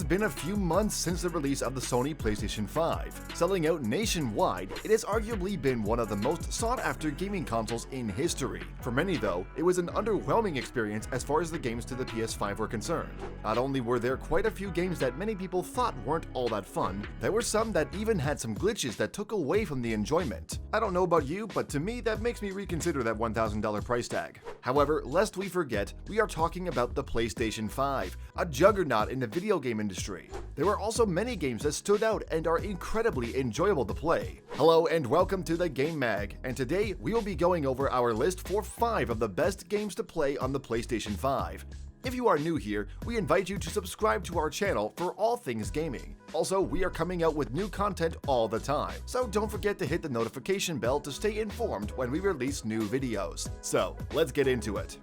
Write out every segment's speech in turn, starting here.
been a few months since the release of the Sony PlayStation 5. Selling out nationwide, it has arguably been one of the most sought-after gaming consoles in history. For many though, it was an underwhelming experience as far as the games to the PS5 were concerned. Not only were there quite a few games that many people thought weren't all that fun, there were some that even had some glitches that took away from the enjoyment. I don't know about you, but to me that makes me reconsider that $1,000 price tag. However, lest we forget, we are talking about the PlayStation 5, a juggernaut in the video game industry. There were also many games that stood out and are incredibly enjoyable to play. Hello and welcome to the Game Mag, and today we will be going over our list for 5 of the best games to play on the PlayStation 5. If you are new here, we invite you to subscribe to our channel for all things gaming. Also, we are coming out with new content all the time, so don't forget to hit the notification bell to stay informed when we release new videos. So, let's get into it.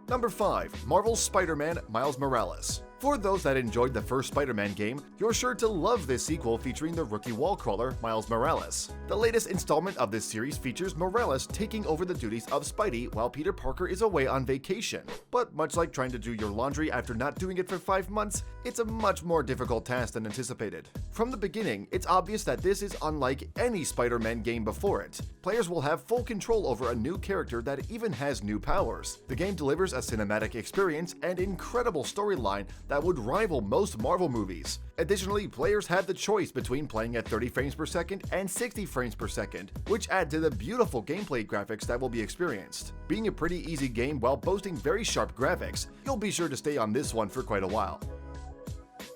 Number 5. Marvel's Spider-Man Miles Morales. For those that enjoyed the first Spider-Man game, you're sure to love this sequel featuring the rookie wall crawler Miles Morales. The latest installment of this series features Morales taking over the duties of Spidey while Peter Parker is away on vacation. But much like trying to do your laundry after not doing it for 5 months, it's a much more difficult task than anticipated. From the beginning, it's obvious that this is unlike any Spider-Man game before it. Players will have full control over a new character that even has new powers. The game delivers a cinematic experience and incredible storyline that would rival most Marvel movies. Additionally, players have the choice between playing at 30 frames per second and 60 frames per second, which add to the beautiful gameplay graphics that will be experienced. Being a pretty easy game while boasting very sharp graphics, you'll be sure to stay on this one for quite a while.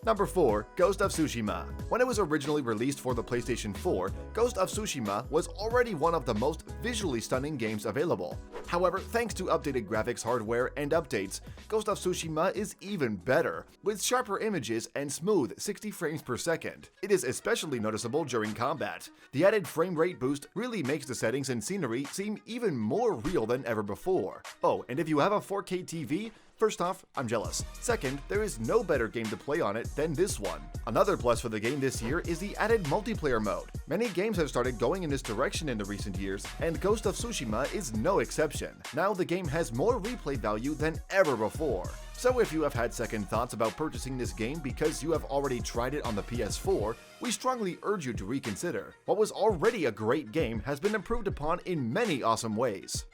Number 4. Ghost of Tsushima. When it was originally released for the PlayStation 4, Ghost of Tsushima was already one of the most visually stunning games available. However, thanks to updated graphics hardware and updates, Ghost of Tsushima is even better, with sharper images and smooth 60 frames per second. It is especially noticeable during combat. The added frame rate boost really makes the settings and scenery seem even more real than ever before. Oh, and if you have a 4K TV, first off, I'm jealous. Second, there is no better game to play on it than this one. Another plus for the game this year is the added multiplayer mode. Many games have started going in this direction in the recent years, and Ghost of Tsushima is no exception. Now the game has more replay value than ever before. So if you have had second thoughts about purchasing this game because you have already tried it on the PS4, we strongly urge you to reconsider. What was already a great game has been improved upon in many awesome ways.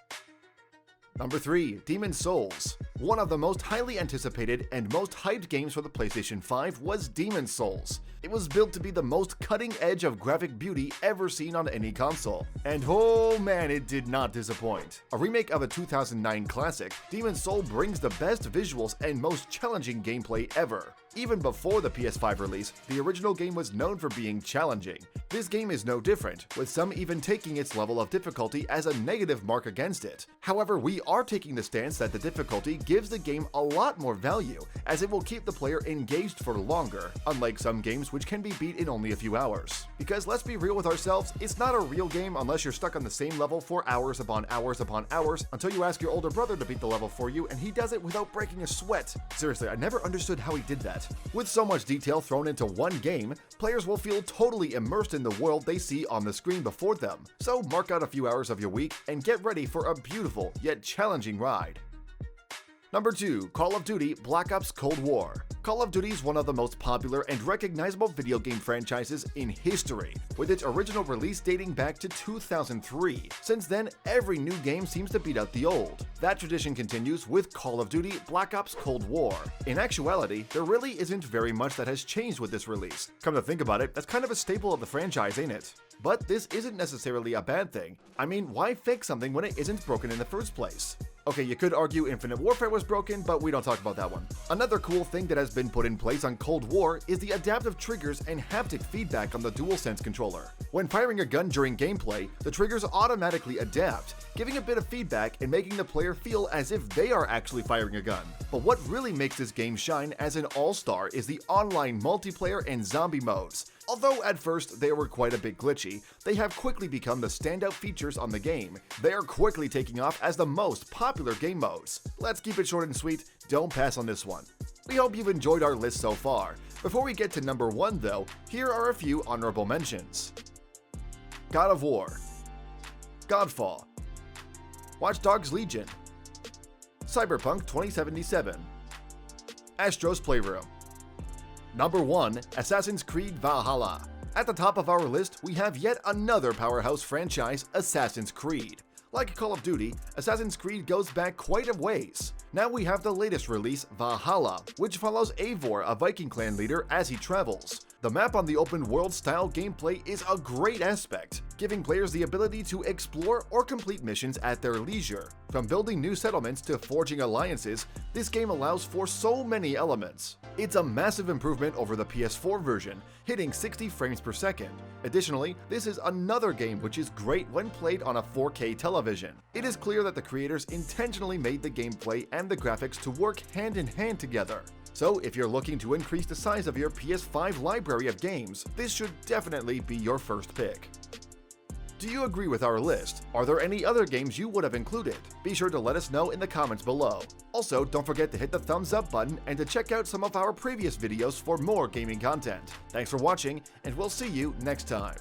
Number 3. Demon's Souls. One of the most highly anticipated and most hyped games for the PlayStation 5 was Demon's Souls. It was built to be the most cutting edge of graphic beauty ever seen on any console. And oh man, it did not disappoint. A remake of a 2009 classic, Demon's Soul brings the best visuals and most challenging gameplay ever. Even before the PS5 release, the original game was known for being challenging. This game is no different, with some even taking its level of difficulty as a negative mark against it. However, we are taking the stance that the difficulty gives the game a lot more value, as it will keep the player engaged for longer, unlike some games which can be beat in only a few hours. Because let's be real with ourselves, it's not a real game unless you're stuck on the same level for hours upon hours upon hours until you ask your older brother to beat the level for you and he does it without breaking a sweat. Seriously, I never understood how he did that. With so much detail thrown into one game, players will feel totally immersed in the world they see on the screen before them. So mark out a few hours of your week and get ready for a beautiful yet challenging ride. Number 2. Call of Duty Black Ops Cold War. Call of Duty is one of the most popular and recognizable video game franchises in history, with its original release dating back to 2003. Since then, every new game seems to beat out the old. That tradition continues with Call of Duty Black Ops Cold War. In actuality, there really isn't very much that has changed with this release. Come to think about it, that's kind of a staple of the franchise, ain't it? But this isn't necessarily a bad thing. I mean, why fix something when it isn't broken in the first place? Okay, you could argue Infinite Warfare was broken, but we don't talk about that one. Another cool thing that has been put in place on Cold War is the adaptive triggers and haptic feedback on the DualSense controller. When firing a gun during gameplay, the triggers automatically adapt, giving a bit of feedback and making the player feel as if they are actually firing a gun. But what really makes this game shine as an all-star is the online multiplayer and zombie modes. Although at first they were quite a bit glitchy, they have quickly become the standout features on the game. They are quickly taking off as the most popular game modes. Let's keep it short and sweet, don't pass on this one. We hope you've enjoyed our list so far. Before we get to number 1 though, here are a few honorable mentions. God of War, Godfall, Watch Dogs Legion, Cyberpunk 2077, Astro's Playroom, Number 1. Assassin's Creed Valhalla. At the top of our list, we have yet another powerhouse franchise, Assassin's Creed. Like Call of Duty, Assassin's Creed goes back quite a ways. Now we have the latest release, Valhalla, which follows Eivor, a Viking clan leader, as he travels. The map on the open world style gameplay is a great aspect, giving players the ability to explore or complete missions at their leisure. From building new settlements to forging alliances, this game allows for so many elements. It's a massive improvement over the PS4 version, hitting 60 frames per second. Additionally, this is another game which is great when played on a 4K television. It is clear that the creators intentionally made the gameplay and the graphics to work hand in hand together. So if you're looking to increase the size of your PS5 library of games, this should definitely be your first pick. Do you agree with our list? Are there any other games you would have included? Be sure to let us know in the comments below. Also, don't forget to hit the thumbs up button and to check out some of our previous videos for more gaming content. Thanks for watching, and we'll see you next time.